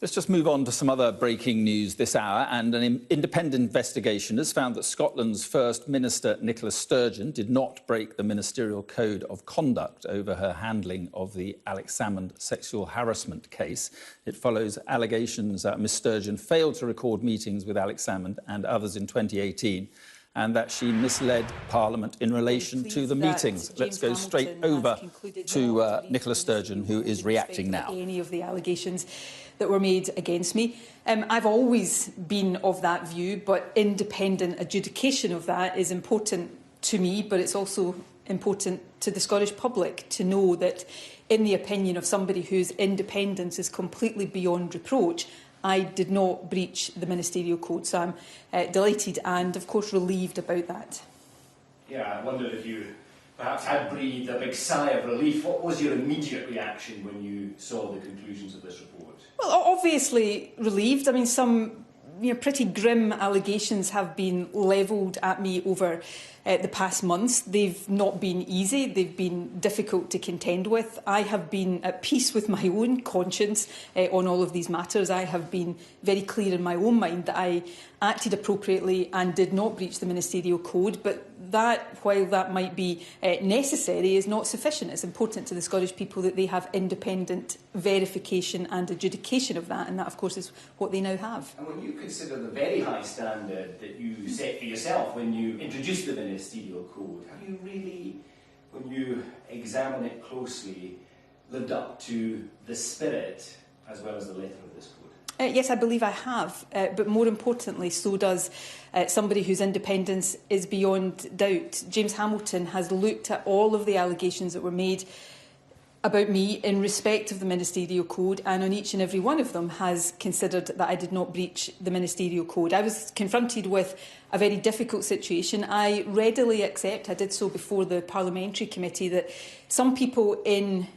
Let's just move on to some other breaking news this hour. And an independent investigation has found that Scotland's First Minister, Nicola Sturgeon, did not break the ministerial code of conduct over her handling of the Alex Salmond sexual harassment case. It follows allegations that Ms Sturgeon failed to record meetings with Alex Salmond and others in 2018, and that she misled Parliament in relation to the meetings. Let's go straight over to Nicola Sturgeon, who is reacting now. Any of the allegations that were made against me. I've always been of that view, but independent adjudication of that is important to me, but it's also important to the Scottish public to know that, in the opinion of somebody whose independence is completely beyond reproach, I did not breach the ministerial code. So I'm delighted and, of course, relieved about that. Yeah, I wondered if you perhaps had breathed a big sigh of relief. What was your immediate reaction when you saw the conclusions of this report? Well, obviously relieved. I mean, some pretty grim allegations have been levelled at me over the past months. They've not been easy. They've been difficult to contend with. I have been at peace with my own conscience on all of these matters. I have been very clear in my own mind that I acted appropriately and did not breach the ministerial code, but that, while that might be necessary, is not sufficient. It's important to the Scottish people that they have independent verification and adjudication of that, and that, of course, is what they now have. And when you consider the very high standard that you set for yourself when you introduced the ministerial code, have you really, when you examine it closely, lived up to the spirit as well as the letter of this code? Yes, I believe I have, but more importantly, so does somebody whose independence is beyond doubt. James Hamilton has looked at all of the allegations that were made about me in respect of the ministerial code, and on each and every one of them has considered that I did not breach the ministerial code. I was confronted with a very difficult situation. I readily accept, I did so before the Parliamentary Committee, that some people in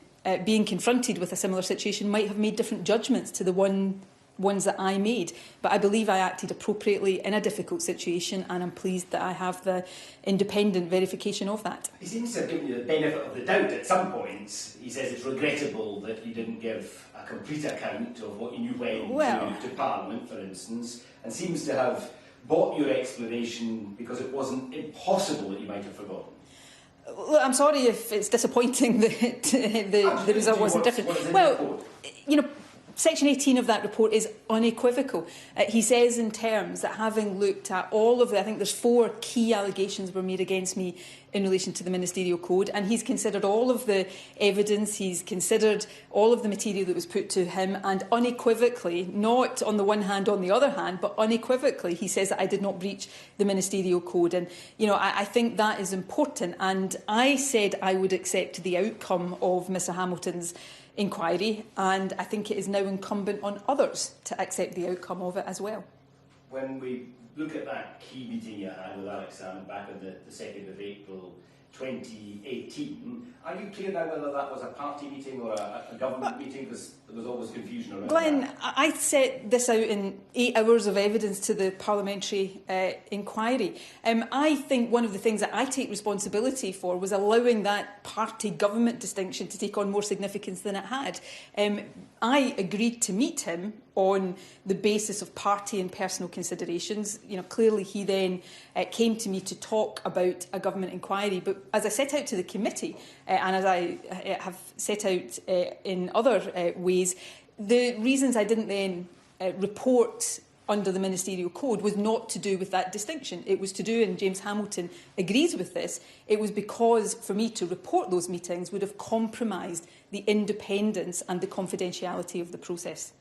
being confronted with a similar situation might have made different judgments to the ones that I made, but I believe I acted appropriately in a difficult situation, and I'm pleased that I have the independent verification of that. He seems to have given you the benefit of the doubt at some points. He says it's regrettable that you didn't give a complete account of what you knew went to Parliament, for instance, and seems to have bought your explanation because it wasn't impossible that you might have forgotten. Well, I'm sorry if it's disappointing that the result wasn't different. Well, Section 18 of that report is unequivocal. He says in terms that, having looked at all of I think there's 4 key allegations were made against me in relation to the ministerial code, and he's considered all of the evidence, he's considered all of the material that was put to him, and unequivocally, not on the one hand, on the other hand, but unequivocally, he says that I did not breach the ministerial code. And, I think that is important. And I said I would accept the outcome of Mr Hamilton's inquiry, and I think it is now incumbent on others to accept the outcome of it as well. When we look at that key meeting you had with Alex Salmond back on the 2nd of April 2018, are you clear now whether that was a party meeting or a government meeting? Because there was always confusion around Glenn, that. I set this out in 8 hours of evidence to the parliamentary inquiry. I think one of the things that I take responsibility for was allowing that party-government distinction to take on more significance than it had. I agreed to meet him on the basis of party and personal considerations. Clearly he then came to me to talk about a government inquiry. But as I set out to the committee, and as I have set out in other ways, the reasons I didn't then report under the ministerial code was not to do with that distinction. It was to do, and James Hamilton agrees with this, it was because for me to report those meetings would have compromised the independence and the confidentiality of the process.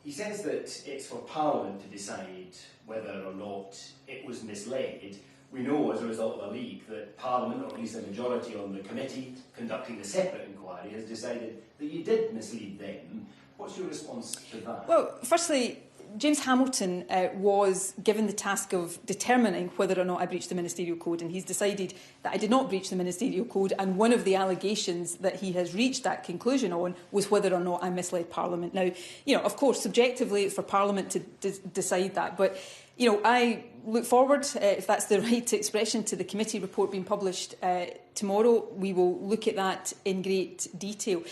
He says that it's for Parliament to decide whether or not it was misled. We know as a result of the leak that Parliament, or at least a majority on the committee conducting the separate inquiry, has decided that you did mislead them. What's your response to that? Well, firstly, James Hamilton was given the task of determining whether or not I breached the ministerial code, and he's decided that I did not breach the ministerial code, and one of the allegations that he has reached that conclusion on was whether or not I misled Parliament. Now, of course, subjectively it's for Parliament to decide that, but I look forward, if that's the right expression, to the committee report being published tomorrow. We will look at that in great detail.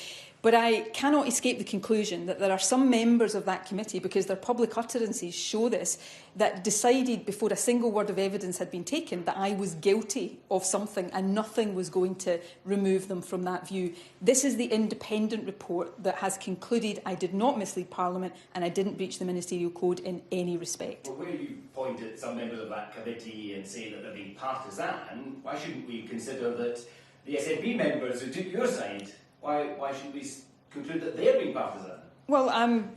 But I cannot escape the conclusion that there are some members of that committee, because their public utterances show this, that decided before a single word of evidence had been taken that I was guilty of something and nothing was going to remove them from that view. This is the independent report that has concluded I did not mislead Parliament and I didn't breach the Ministerial Code in any respect. Well, where you point at some members of that committee and say that they're being partisan, why shouldn't we consider that the SNP members who took your side, why shouldn't we conclude that they're being partisan? Well, I'm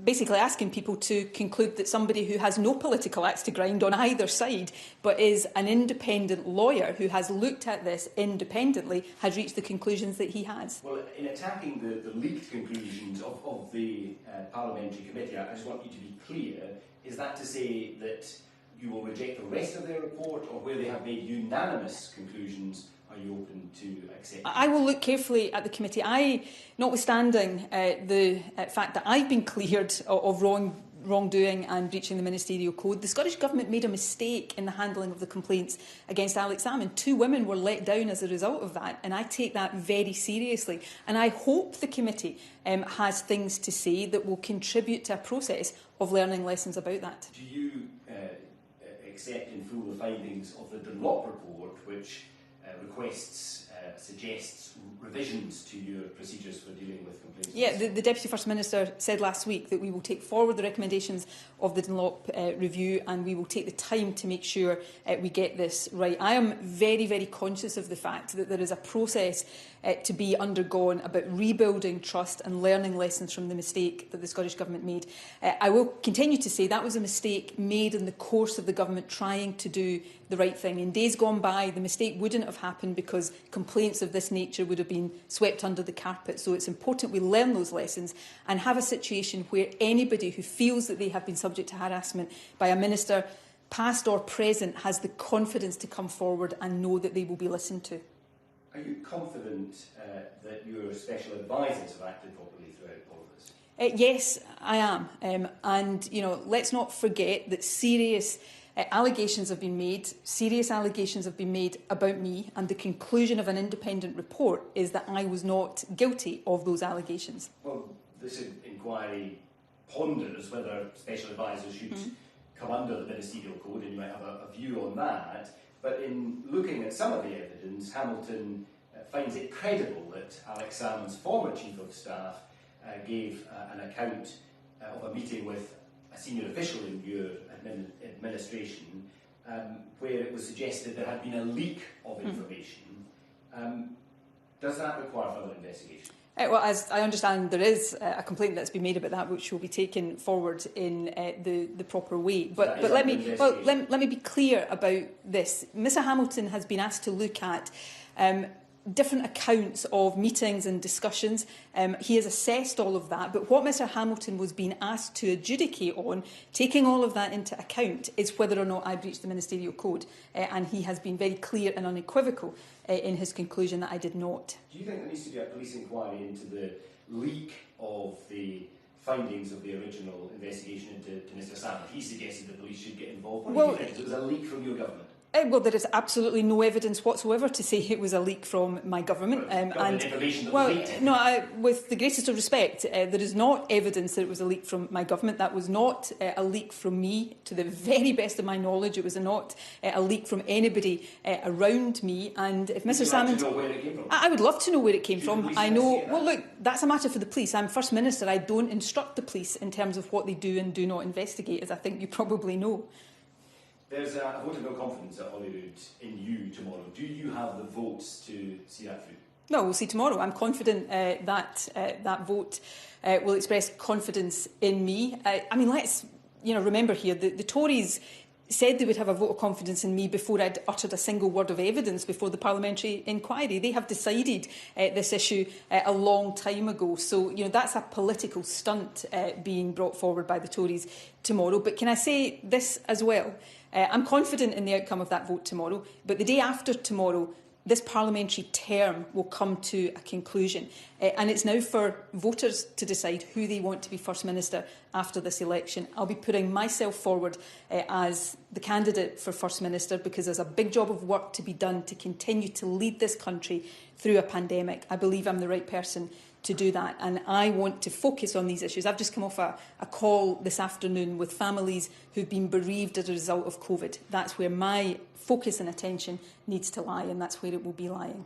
basically asking people to conclude that somebody who has no political axe to grind on either side, but is an independent lawyer who has looked at this independently, has reached the conclusions that he has. Well, in attacking the leaked conclusions of the parliamentary committee, I just want you to be clear, is that to say that you will reject the rest of their report, or where they have made unanimous conclusions, are you open to accept? I will look carefully at the committee. Notwithstanding the fact that I've been cleared of wrongdoing and breaching the Ministerial Code, the Scottish Government made a mistake in the handling of the complaints against Alex Salmond. 2 women were let down as a result of that, and I take that very seriously. And I hope the committee has things to say that will contribute to a process of learning lessons about that. Do you accept in full the findings of the Dunlop report, which suggests revisions to your procedures for dealing with complaints? Yeah, the Deputy First Minister said last week that we will take forward the recommendations of the Dunlop review, and we will take the time to make sure we get this right. I am very, very conscious of the fact that there is a process to be undergone about rebuilding trust and learning lessons from the mistake that the Scottish Government made. I will continue to say that was a mistake made in the course of the Government trying to do the right thing. In days gone by, the mistake wouldn't have happened because complaints of this nature would have been swept under the carpet. So it's important we learn those lessons and have a situation where anybody who feels that they have been subject to harassment by a minister, past or present, has the confidence to come forward and know that they will be listened to. Are you confident that your special advisers have acted properly throughout all of this? Yes, I am. And, let's not forget that serious allegations have been made, about me, and the conclusion of an independent report is that I was not guilty of those allegations. Well, this inquiry ponders whether special advisers should come under the Ministerial Code, and you might have a view on that. But in looking at some of the evidence, Hamilton finds it credible that Alex Salmond's former Chief of Staff gave an account of a meeting with a senior official in your administration where it was suggested there had been a leak of information. Does that require further investigation? Well, as I understand, there is a complaint that's been made about that, which will be taken forward in the proper way. But let me be clear about this. Mr Hamilton has been asked to look at different accounts of meetings and discussions. He has assessed all of that, but what Mr Hamilton was being asked to adjudicate on, taking all of that into account, is whether or not I breached the Ministerial Code. And he has been very clear and unequivocal in his conclusion that I did not. Do you think there needs to be a police inquiry into the leak of the findings of the original investigation into Mr Salmond? He suggested the police should get involved. What do you think? It was a leak from your government? Well, there is absolutely no evidence whatsoever to say it was a leak from my government. With the greatest of respect, there is not evidence that it was a leak from my government. That was not a leak from me. To the very best of my knowledge, it was not a leak from anybody around me. And if Mr Salmond, I would love to know where it came from. I know. Well, look, that's a matter for the police. I'm First Minister. I don't instruct the police in terms of what they do and do not investigate, as I think you probably know. There's a vote of no confidence at Holyrood in you tomorrow. Do you have the votes to see that through? No, we'll see tomorrow. I'm confident that vote will express confidence in me. Let's remember here the Tories said they would have a vote of confidence in me before I'd uttered a single word of evidence before the parliamentary inquiry. They have decided this issue a long time ago. So, that's a political stunt being brought forward by the Tories tomorrow. But can I say this as well? I'm confident in the outcome of that vote tomorrow, but the day after tomorrow, this parliamentary term will come to a conclusion. And it's now for voters to decide who they want to be First Minister after this election. I'll be putting myself forward as the candidate for First Minister because there's a big job of work to be done to continue to lead this country through a pandemic. I believe I'm the right person to do that. And I want to focus on these issues. I've just come off a call this afternoon with families who've been bereaved as a result of COVID. That's where my focus and attention needs to lie, and that's where it will be lying.